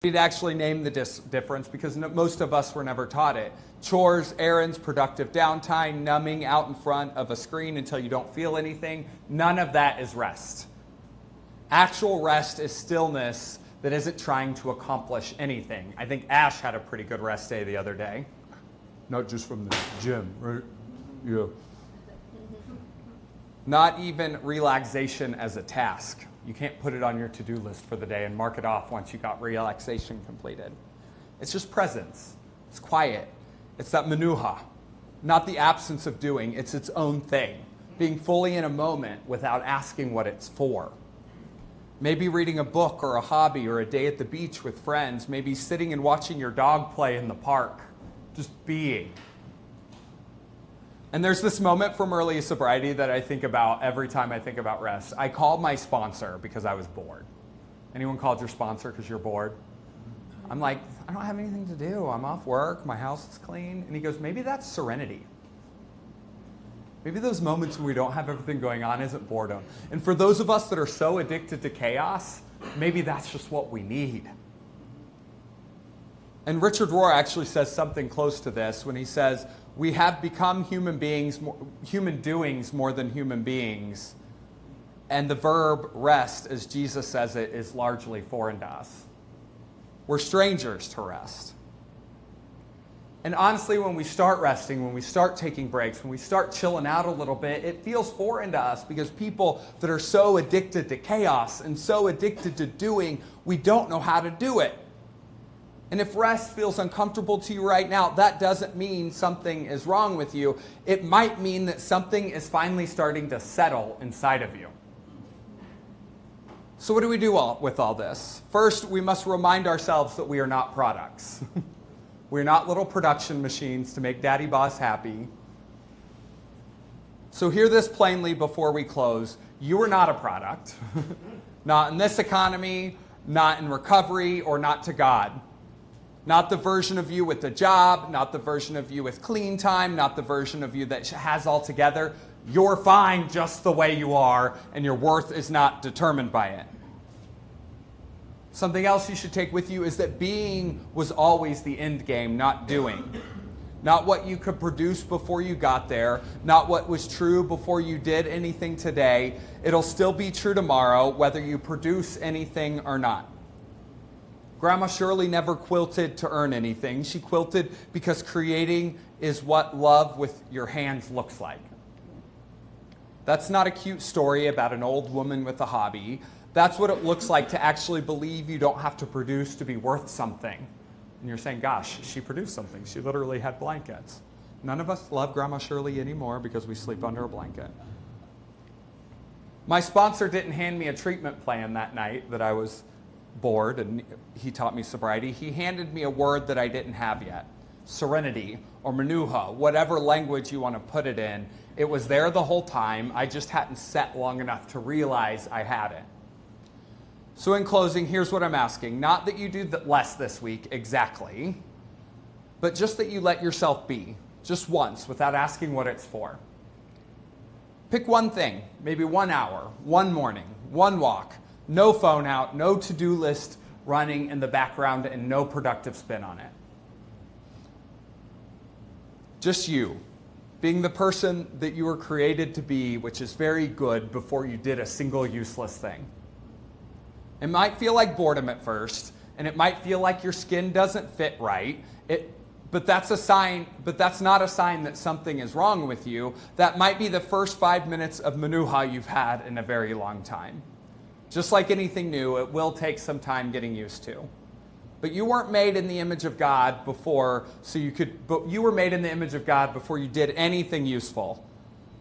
need to actually name the difference because most of us were never taught it. Chores, errands, productive downtime, numbing out in front of a screen until you don't feel anything. None of that is rest. Actual rest is stillness that isn't trying to accomplish anything. I think Ash had a pretty good rest day the other day. Not just from the gym, right? Yeah. Not even relaxation as a task. You can't put it on your to-do list for the day and mark it off once you got relaxation completed. It's just presence. It's quiet. It's that manuha, not the absence of doing. It's its own thing. Being fully in a moment without asking what it's for. Maybe reading a book or a hobby or a day at the beach with friends. Maybe sitting and watching your dog play in the park. Just being. And there's this moment from early sobriety that I think about every time I think about rest. I called my sponsor because I was bored. Anyone called your sponsor because you're bored? I'm like, I don't have anything to do. I'm off work. My house is clean. And he goes, maybe that's serenity. Maybe those moments when we don't have everything going on isn't boredom. And for those of us that are so addicted to chaos, maybe that's just what we need. And Richard Rohr actually says something close to this when he says, we have become human doings more than human beings. And the verb rest, as Jesus says it, is largely foreign to us. We're strangers to rest. And honestly, when we start resting, when we start taking breaks, when we start chilling out a little bit, it feels foreign to us because people that are so addicted to chaos and so addicted to doing, we don't know how to do it. And if rest feels uncomfortable to you right now, that doesn't mean something is wrong with you. It might mean that something is finally starting to settle inside of you. So what do we do with all this? First, we must remind ourselves that we are not products. We're not little production machines to make Daddy Boss happy. So hear this plainly before we close. You are not a product. Not in this economy, not in recovery, or not to God. Not the version of you with the job, not the version of you with clean time, not the version of you that has all together. You're fine just the way you are, and your worth is not determined by it. Something else you should take with you is that being was always the end game, not doing. Not what you could produce before you got there, not what was true before you did anything today. It'll still be true tomorrow, whether you produce anything or not. Grandma Shirley never quilted to earn anything. She quilted because creating is what love with your hands looks like. That's not a cute story about an old woman with a hobby. That's what it looks like to actually believe you don't have to produce to be worth something. And you're saying, gosh, she produced something. She literally had blankets. None of us love Grandma Shirley anymore because we sleep under a blanket. My sponsor didn't hand me a treatment plan that night that I was bored and he taught me sobriety. He handed me a word that I didn't have yet. Serenity or manuha, whatever language you want to put it in. It was there the whole time. I just hadn't sat long enough to realize I had it. So in closing, here's what I'm asking. Not that you do less this week, exactly, but just that you let yourself be, just once, without asking what it's for. Pick one thing, maybe 1 hour, one morning, one walk, no phone out, no to-do list running in the background, and no productive spin on it. Just you, being the person that you were created to be, which is very good before you did a single useless thing. It might feel like boredom at first, and it might feel like your skin doesn't fit right. But that's not a sign that something is wrong with you. That might be the first 5 minutes of manuha you've had in a very long time. Just like anything new, it will take some time getting used to. But you weren't made in the image of God before, but you were made in the image of God before you did anything useful.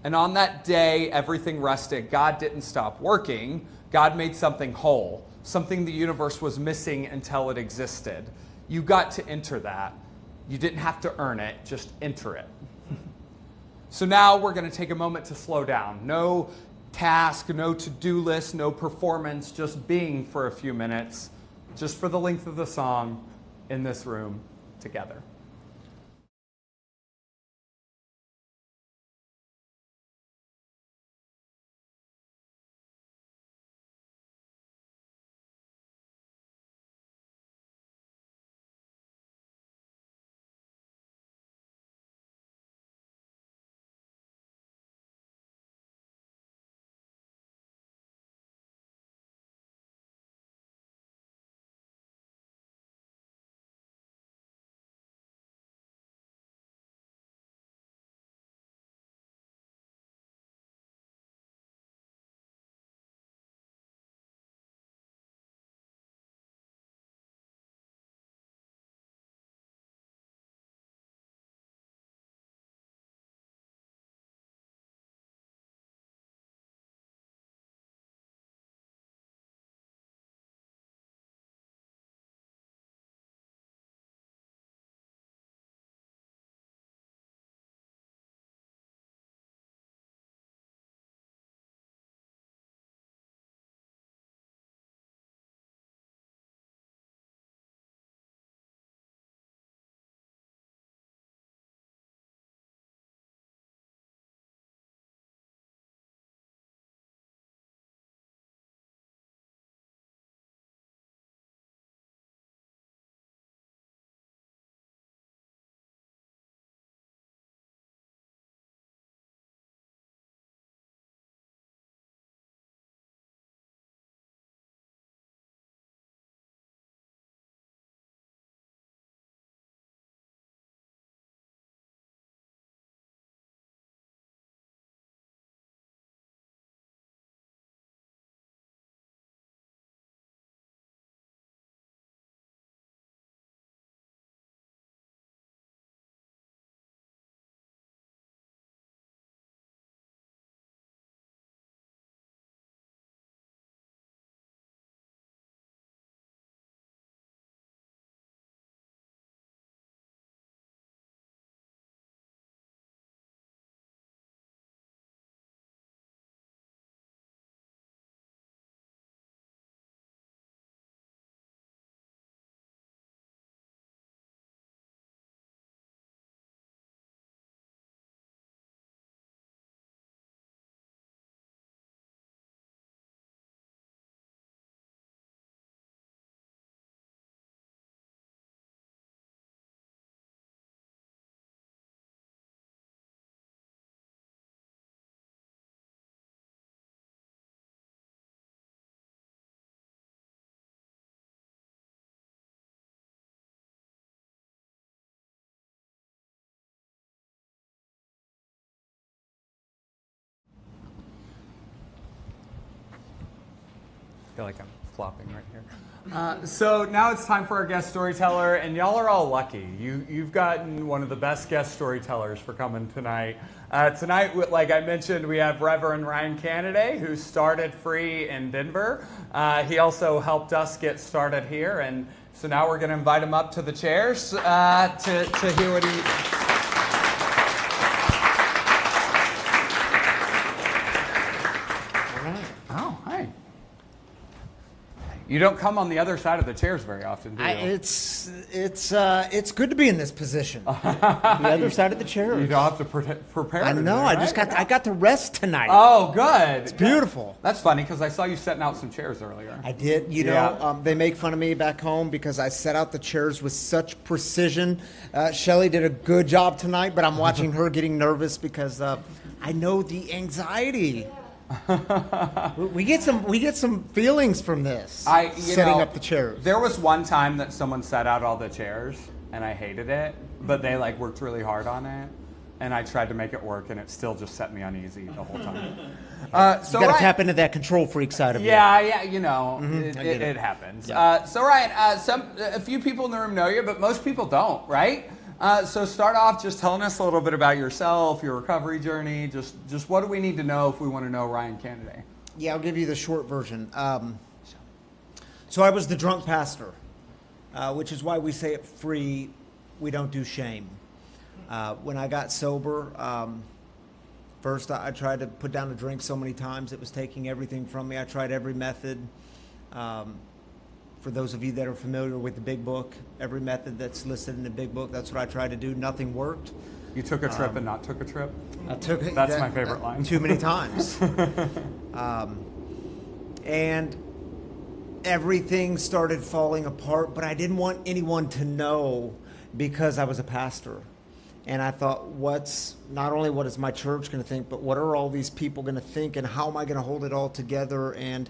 And on that day, everything rested. God didn't stop working. God made something whole, something the universe was missing until it existed. You got to enter that. You didn't have to earn it, just enter it. So now we're going to take a moment to slow down. No task, no to-do list, no performance, just being for a few minutes, just for the length of the song in this room together. feel like I'm flopping right here. So now it's time for our guest storyteller, and y'all are all lucky. You've gotten one of the best guest storytellers for coming tonight. Tonight, like I mentioned, we have Reverend Ryan Canada, who started Free in Denver. He also helped us get started here, and so now we're going to invite him up to the chairs to hear what he... Oh, hi. You don't come on the other side of the chairs very often, do you? It's good to be in this position. The other side of the chairs. You don't have to prepare. I know. Right? I got to rest tonight. Oh, good. It's beautiful. That's funny because I saw you setting out some chairs earlier. I did. You know, they make fun of me back home because I set out the chairs with such precision. Shelly did a good job tonight, but I'm watching her getting nervous because I know the anxiety. we get some feelings from this. Setting up the chairs. There was one time that someone set out all the chairs, and I hated it, but they worked really hard on it, and I tried to make it work, and it still just set me uneasy the whole time. So you got to tap into that control freak side of you. Yeah, you know, it happens. Yeah. So Ryan, a few people in the room know you, but most people don't, right? So start off just telling us a little bit about yourself, your recovery journey, just what do we need to know if we want to know Ryan Canada? Yeah, I'll give you the short version. So I was the drunk pastor, which is why we say it Free, we don't do shame. When I got sober, first I tried to put down a drink so many times, it was taking everything from me. I tried every method. For those of you that are familiar with the Big Book, every method that's listed in the Big Book, that's what I tried to do. Nothing worked. You took a trip and not took a trip? I took it. That's my favorite line. Too many times. And everything started falling apart, but I didn't want anyone to know because I was a pastor. And I thought, not only what is my church going to think, but what are all these people going to think, and how am I going to hold it all together? And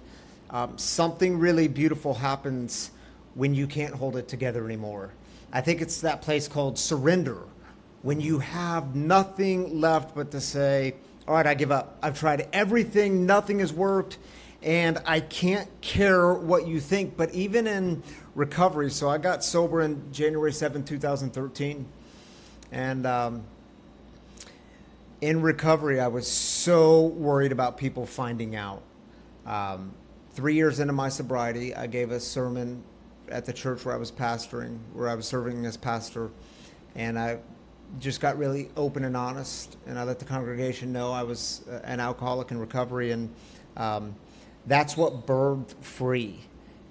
something really beautiful happens when you can't hold it together anymore. I think it's that place called surrender, when you have nothing left but to say, all right, I give up. I've tried everything. Nothing has worked. And I can't care what you think. But even in recovery, so I got sober in January 7, 2013. And in recovery, I was so worried about people finding out. 3 years into my sobriety, I gave a sermon at the church where I was pastoring, where I was serving as pastor, and I just got really open and honest, and I let the congregation know I was an alcoholic in recovery, and that's what birthed Free,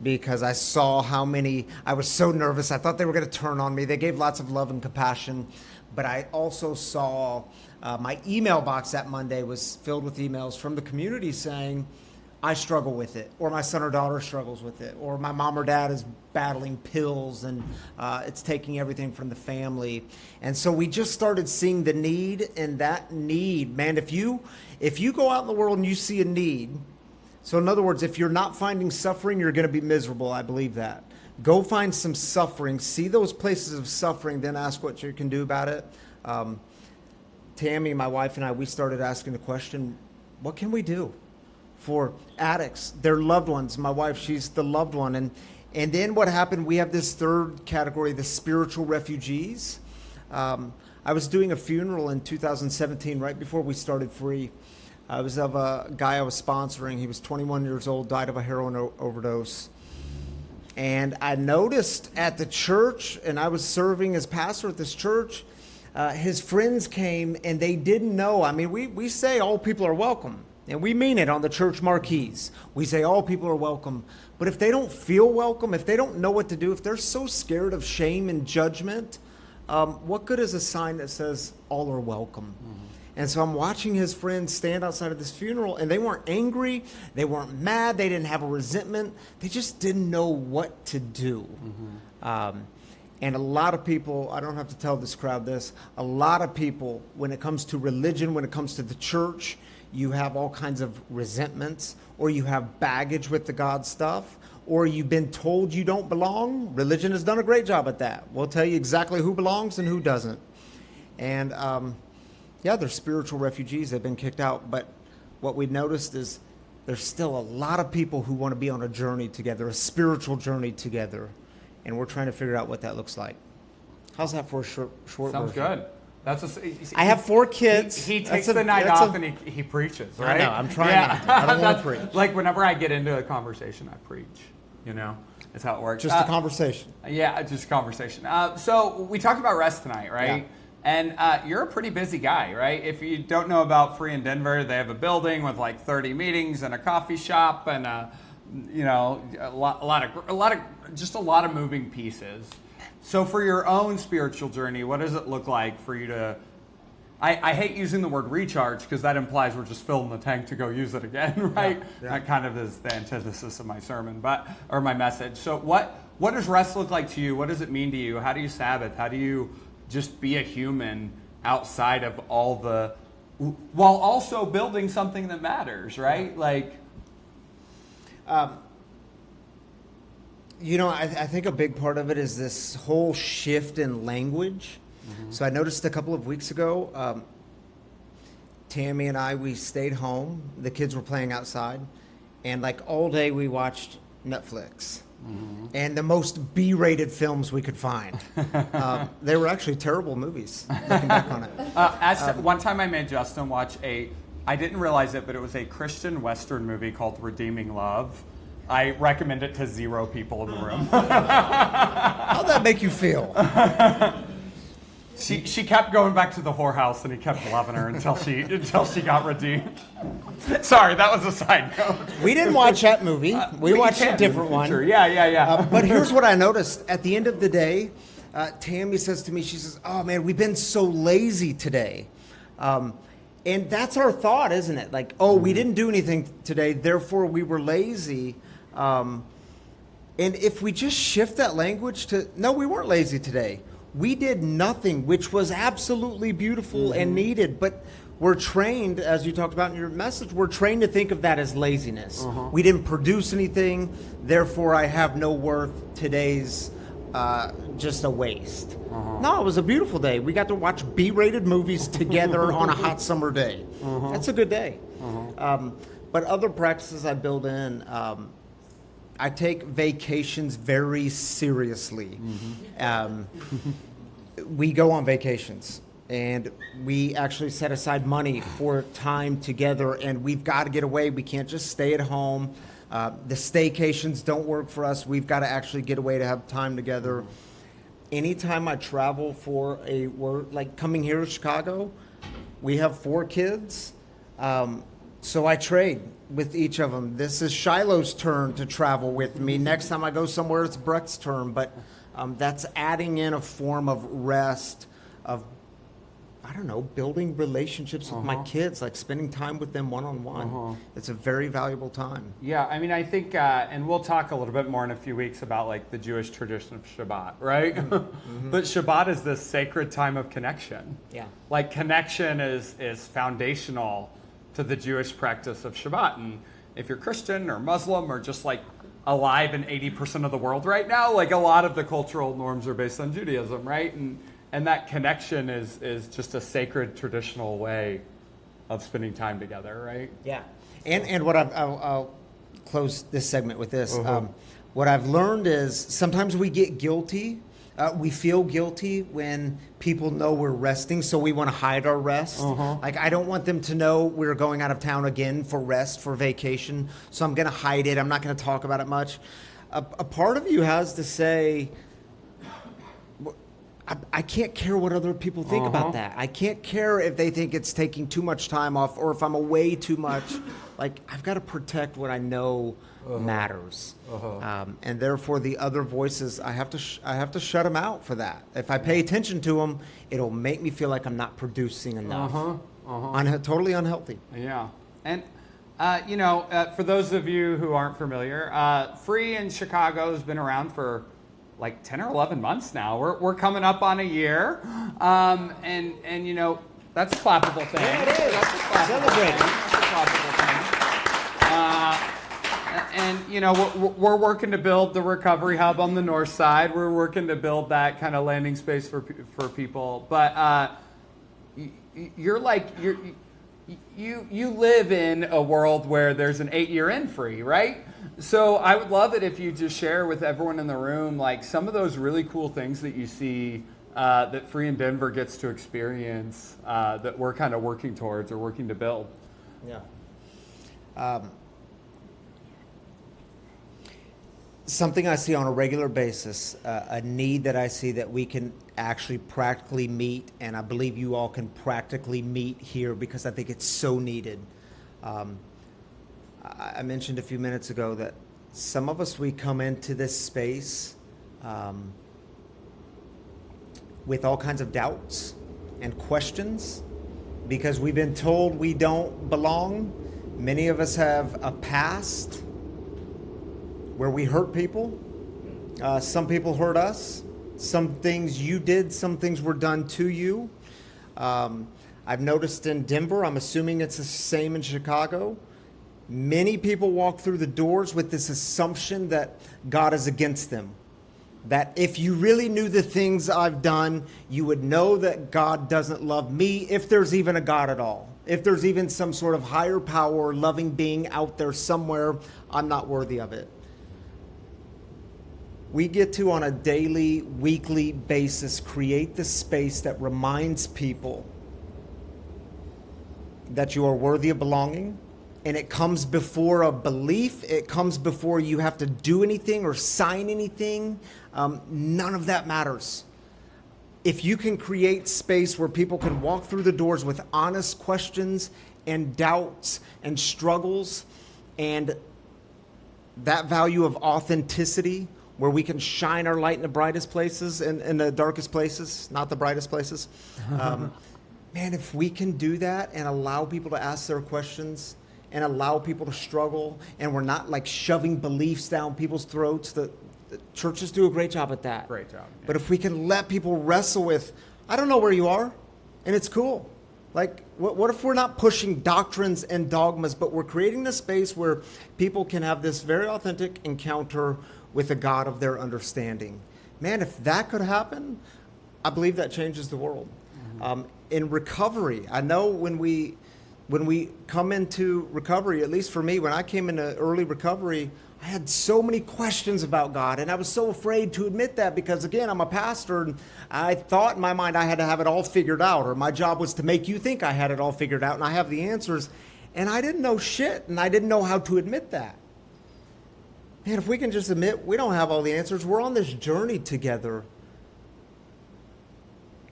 because I saw I was so nervous. I thought they were going to turn on me. They gave lots of love and compassion, but I also saw my email box that Monday was filled with emails from the community saying, I struggle with it, or my son or daughter struggles with it, or my mom or dad is battling pills and it's taking everything from the family. And so we just started seeing the need, and that need, man, if you go out in the world and you see a need, so in other words, if you're not finding suffering, you're going to be miserable. I believe that. Go find some suffering, see those places of suffering, then ask what you can do about it. Tammy, my wife, and I, we started asking the question, what can we do for addicts, their loved ones? My wife, she's the loved one. And then what happened, we have this third category, the spiritual refugees. I was doing a funeral in 2017, right before we started Free. I was of a guy I was sponsoring. He was 21 years old, died of a heroin overdose. And I noticed at the church, and I was serving as pastor at this church, his friends came and they didn't know. I mean, we say all people are welcome. And we mean it on the church marquees. We say all people are welcome. But if they don't feel welcome, if they don't know what to do, if they're so scared of shame and judgment, what good is a sign that says all are welcome? Mm-hmm. And so I'm watching his friends stand outside of this funeral, and they weren't angry, they weren't mad, they didn't have a resentment. They just didn't know what to do. Mm-hmm. And a lot of people, I don't have to tell this crowd this, a lot of people, when it comes to religion, when it comes to the church, you have all kinds of resentments, or you have baggage with the God stuff, or you've been told you don't belong. Religion has done a great job at that. We'll tell you exactly who belongs and who doesn't. And they're spiritual refugees. They've been kicked out. But what we noticed is there's still a lot of people who want to be on a journey together, a spiritual journey together, and we're trying to figure out what that looks like. How's that for a short Sounds version? good. That's I have 4 kids. He takes the night off and he preaches, right? I know. I'm trying not to. I don't want to preach. Like whenever I get into a conversation, I preach. You know, that's how it works. Just a conversation. Yeah, just a conversation. So we talked about rest tonight, right? Yeah. And you're a pretty busy guy, right? If you don't know about Free in Denver, they have a building with like 30 meetings and a coffee shop and a lot of moving pieces. So for your own spiritual journey, what does it look like for you to? I hate using the word recharge because that implies we're just filling the tank to go use it again, right? Yeah. That kind of is the antithesis of my sermon, or my message. So what does rest look like to you? What does it mean to you? How do you Sabbath? How do you just be a human outside of all the, while also building something that matters, right? Like, I think a big part of it is this whole shift in language. Mm-hmm. So I noticed a couple of weeks ago, Tammy and we stayed home. The kids were playing outside. And like all day we watched Netflix. Mm-hmm. And the most B-rated films we could find. They were actually terrible movies, looking back on it. One time I made Justin watch I didn't realize it, but it was a Christian Western movie called Redeeming Love. I recommend it to 0 people in the room. How'd that make you feel? She kept going back to the whorehouse, and he kept loving her until she got redeemed. Sorry, that was a side note. We didn't watch that movie. We watched a different one. Yeah. But here's what I noticed. At the end of the day, Tammy says to me, she says, "Oh man, we've been so lazy today." And that's our thought, isn't it? Like, we didn't do anything today, therefore we were lazy. And if we just shift that language to, no, we weren't lazy today. We did nothing, which was absolutely beautiful and needed. But we're trained, as you talked about in your message, we're trained to think of that as laziness. We didn't produce anything, therefore I have no worth. Today's just a waste. No, it was a beautiful day. We got to watch B-rated movies together on a hot summer day. That's a good day. But other practices I build in, I take vacations very seriously. We go on vacations, and we actually set aside money for time together, and we've got to get away. We can't just stay at home. The staycations don't work for us. We've got to actually get away to have time together. Anytime I travel for a work, like coming here to Chicago, we have 4 kids. So I trade with each of them. This is Shiloh's turn to travel with me. Next time I go somewhere, it's Brett's turn. But that's adding in a form of rest, of, I don't know, building relationships with my kids, like spending time with them one-on-one. It's a very valuable time. Yeah, I mean, I think, and we'll talk a little bit more in a few weeks about like the Jewish tradition of Shabbat, right? But Shabbat is this sacred time of connection. Yeah. Like connection is foundational to the Jewish practice of Shabbat. And if you're Christian or Muslim or just like alive in 80% of the world right now, like a lot of the cultural norms are based on Judaism, right? And that connection is just a sacred traditional way of spending time together, right? Yeah. And what I'll close this segment with this. What I've learned is sometimes we get guilty. We feel guilty when people know we're resting, so we want to hide our rest. Like, I don't want them to know we're going out of town again for rest, for vacation, so I'm going to hide it. I'm not going to talk about it much. A part of you has to say, I can't care what other people think about that. I can't care if they think it's taking too much time off or if I'm away too much. Like, I've got to protect what I know matters. And therefore, the other voices, I have to shut them out for that. If I pay attention to them, it'll make me feel like I'm not producing enough. Totally unhealthy. Yeah. And, for those of you who aren't familiar, Free in Chicago has been around for like 10 or 11 months now. We're coming up on a year. And that's a clappable thing. Yeah, it is. That's a clappable thing. That's a clappable thing. We're working to build the recovery hub on the north side. We're working to build that kind of landing space for people. But you live in a world where there's an 8-year in free, right? So I would love it if you just share with everyone in the room like some of those really cool things that you see that Free in Denver gets to experience that we're kind of working towards or working to build. Yeah. Something I see on a regular basis, a need that I see that we can actually practically meet, and I believe you all can practically meet here because I think it's so needed. I mentioned a few minutes ago that some of us, we come into this space with all kinds of doubts and questions because we've been told we don't belong. Many of us have a past where we hurt people. Some people hurt us. Some things you did, some things were done to you. I've noticed in Denver, I'm assuming it's the same in Chicago, many people walk through the doors with this assumption that God is against them. That if you really knew the things I've done, you would know that God doesn't love me, if there's even a God at all. If there's even some sort of higher power, loving being out there somewhere, I'm not worthy of it. We get to, on a daily, weekly basis, create the space that reminds people that you are worthy of belonging. And it comes before a belief. It comes before you have to do anything or sign anything. None of that matters. If you can create space where people can walk through the doors with honest questions and doubts and struggles, and that value of authenticity, where we can shine our light in the brightest places and in the darkest places, not the brightest places. Man, if we can do that and allow people to ask their questions and allow people to struggle, and we're not like shoving beliefs down people's throats, the churches do a great job at that. Great job. Yeah. But if we can let people wrestle with, I don't know where you are, and it's cool. Like, what if we're not pushing doctrines and dogmas, but we're creating a space where people can have this very authentic encounter with a God of their understanding? Man, if that could happen, I believe that changes the world. Mm-hmm. In recovery, I know when we come into recovery, at least for me, when I came into early recovery, I had so many questions about God, and I was so afraid to admit that because, again, I'm a pastor, and I thought in my mind I had to have it all figured out, or my job was to make you think I had it all figured out and I have the answers, and I didn't know shit, and I didn't know how to admit that. Man, if we can just admit we don't have all the answers, we're on this journey together,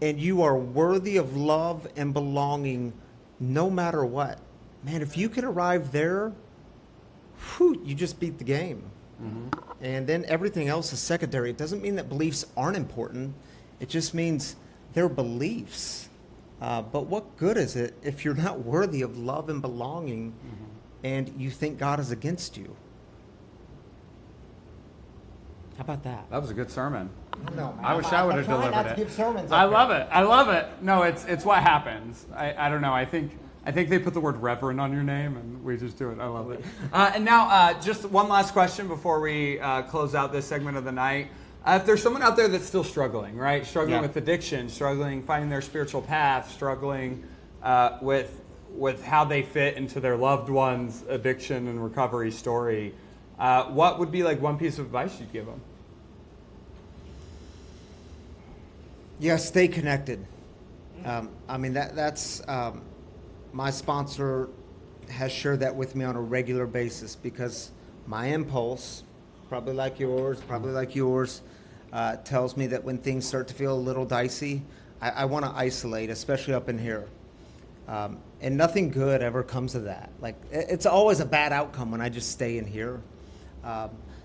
and you are worthy of love and belonging no matter what. Man, if you can arrive there, whew, you just beat the game. Mm-hmm. And then everything else is secondary. It doesn't mean that beliefs aren't important. It just means they're beliefs. But what good is it if you're not worthy of love and belonging, mm-hmm. and you think God is against you? How about that? That was a good sermon. No, man. I wish I would have delivered not it. To give sermons I love it. I love it. No, it's what happens. I don't know. I think they put the word reverend on your name, and we just do it. I love it. And now, just one last question before we close out this segment of the night. If there's someone out there that's still struggling, right? Struggling with addiction, struggling finding their spiritual path, struggling with how they fit into their loved one's addiction and recovery story, what would be like one piece of advice you'd give them? Yeah, stay connected. I mean, that's my sponsor has shared that with me on a regular basis because my impulse, probably like yours, tells me that when things start to feel a little dicey, I want to isolate, especially up in here. And nothing good ever comes of that. Like, it's always a bad outcome when I just stay in here.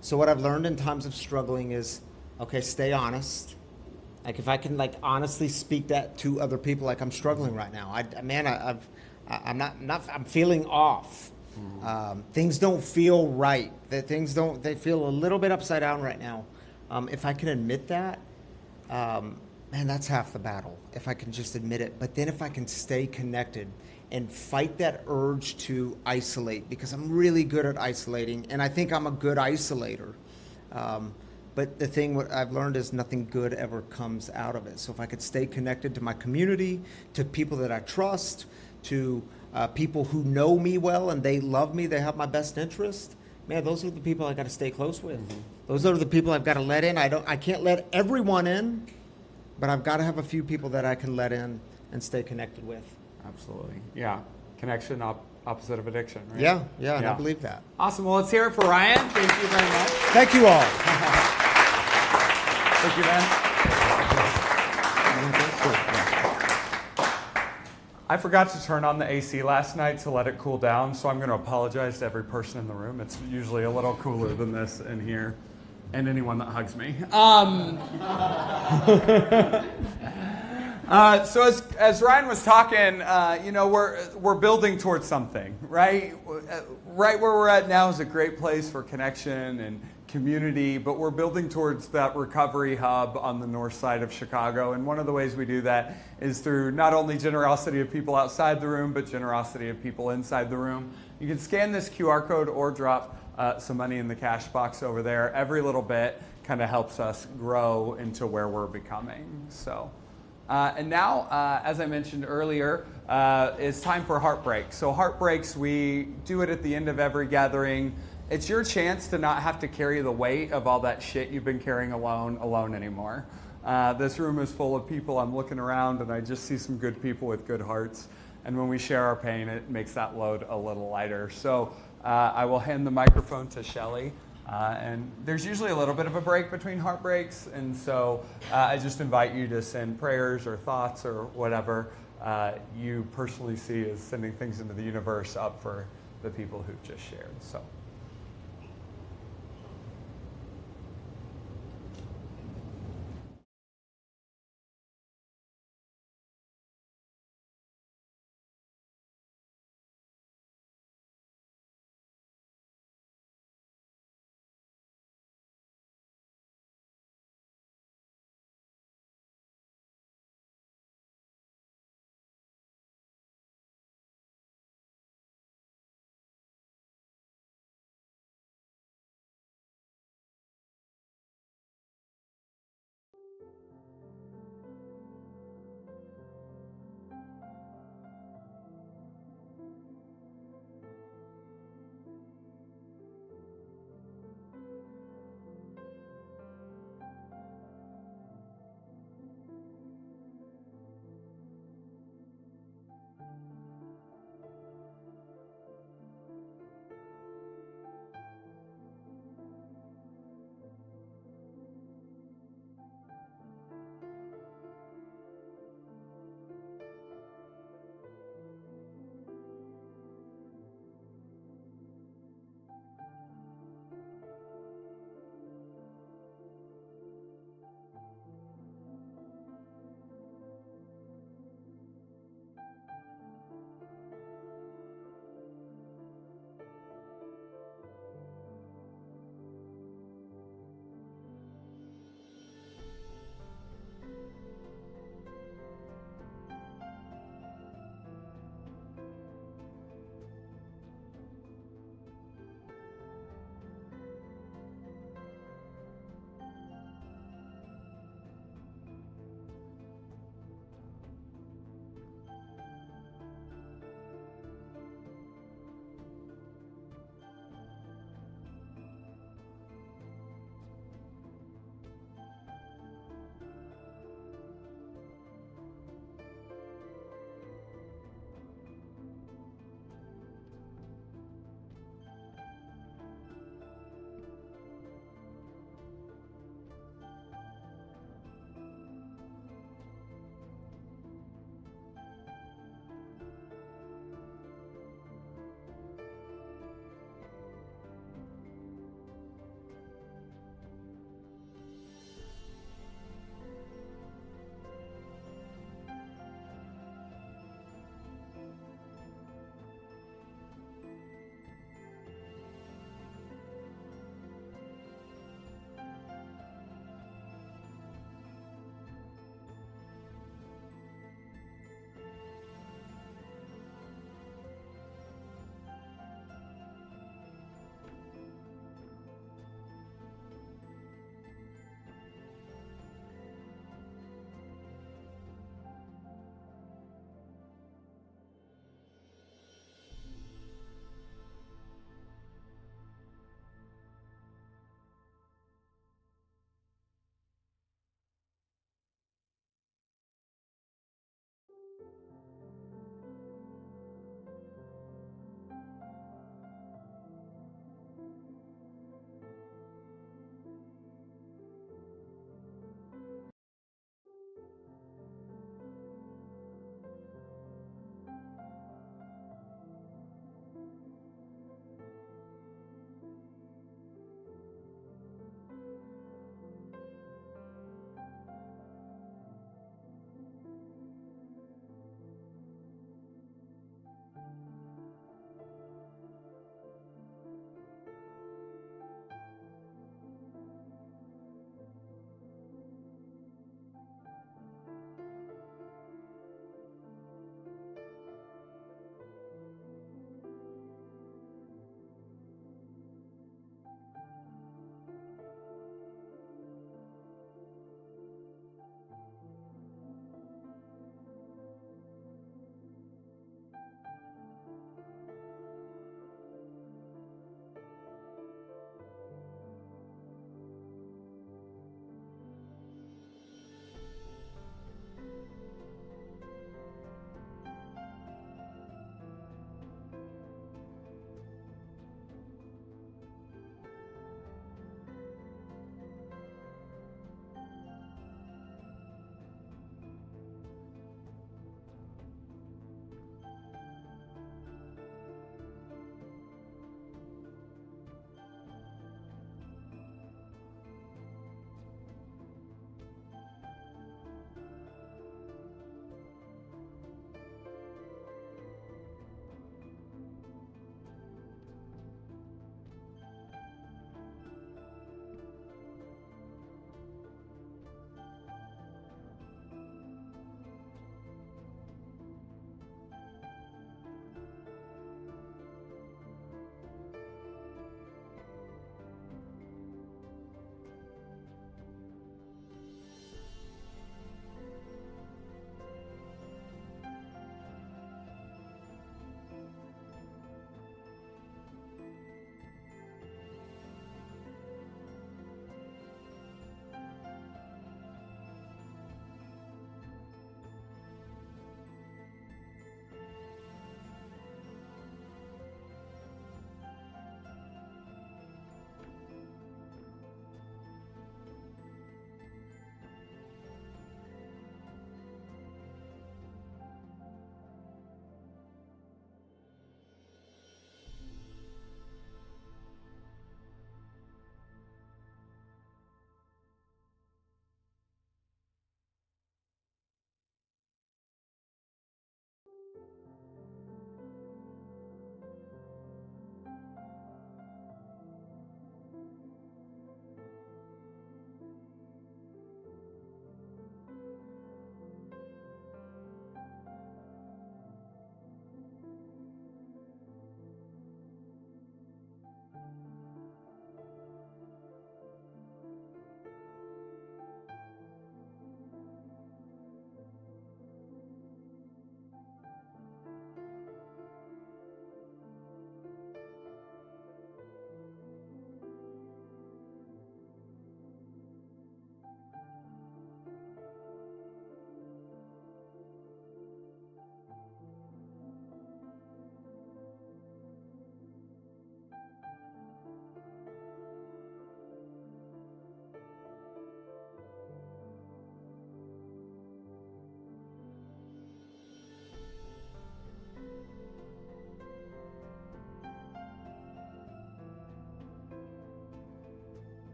So what I've learned in times of struggling is, okay, stay honest. Like, if I can, like, honestly speak that to other people, like, I'm struggling right now. I'm feeling off. Mm-hmm. Things don't feel right. They feel a little bit upside down right now. If I can admit that, man, that's half the battle. If I can just admit it. But then if I can stay connected and fight that urge to isolate, because I'm really good at isolating, and I think I'm a good isolator. But the thing what I've learned is nothing good ever comes out of it. So if I could stay connected to my community, to people that I trust, to people who know me well and they love me, they have my best interest, man, those are the people I got to stay close with. Those are the people I've got to let in. I can't let everyone in, but I've got to have a few people that I can let in and stay connected with. Absolutely. Yeah. Connection, opposite of addiction, right? Yeah, and I believe that. Awesome. Well, let's hear it for Ryan. Thank you very much. Thank you all. Thank you, man. I forgot to turn on the AC last night to let it cool down, so I'm going to apologize to every person in the room. It's usually a little cooler than this in here, and anyone that hugs me. So as Ryan was talking, we're building towards something, right? Right where we're at now is a great place for connection and community, but we're building towards that recovery hub on the north side of Chicago. And one of the ways we do that is through not only generosity of people outside the room, but generosity of people inside the room. You can scan this QR code or drop some money in the cash box over there. Every little bit kind of helps us grow into where we're becoming. So. And now, as I mentioned earlier, it's time for Heartbreak. So Heartbreaks, we do it at the end of every gathering. It's your chance to not have to carry the weight of all that shit you've been carrying alone anymore. This room is full of people. I'm looking around and I just see some good people with good hearts. And when we share our pain, it makes that load a little lighter. So I will hand the microphone to Shelly. And there's usually a little bit of a break between heartbreaks, and so I just invite you to send prayers or thoughts or whatever you personally see as sending things into the universe up for the people who've just shared. So.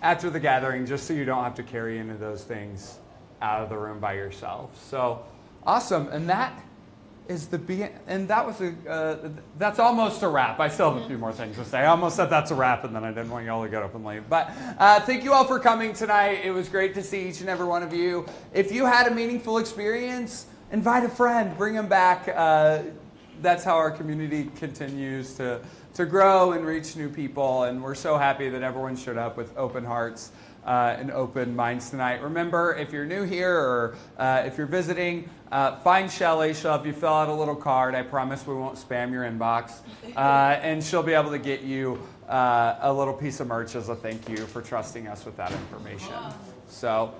after the gathering, just so you don't have to carry any of those things out of the room by yourself. So awesome. And that is that's almost a wrap. I still have a few more things to say. I almost said that's a wrap, and then I didn't want you all to get up and leave. But thank you all for coming tonight. It was great to see each and every one of you. If you had a meaningful experience, invite a friend, bring them back. That's how our community continues to grow and reach new people. And we're so happy that everyone showed up with open hearts and open minds tonight. Remember, if you're new here or if you're visiting, find Shelly. She'll help you fill out a little card. I promise we won't spam your inbox. And she'll be able to get you a little piece of merch as a thank you for trusting us with that information. So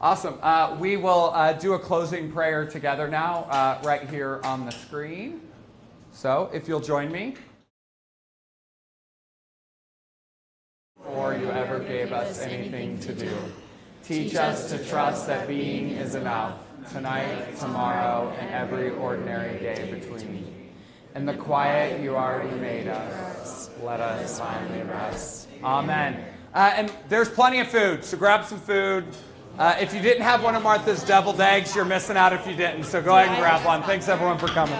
awesome. We will do a closing prayer together now right here on the screen. So if you'll join me. Before you ever gave us anything to do. Teach us to trust that being is enough, tonight, tomorrow, and every ordinary day between. In the quiet you already made us, let us finally rest. Amen. And there's plenty of food, so grab some food. If you didn't have one of Martha's deviled eggs, you're missing out if you didn't, so go ahead and grab one. Thanks everyone for coming.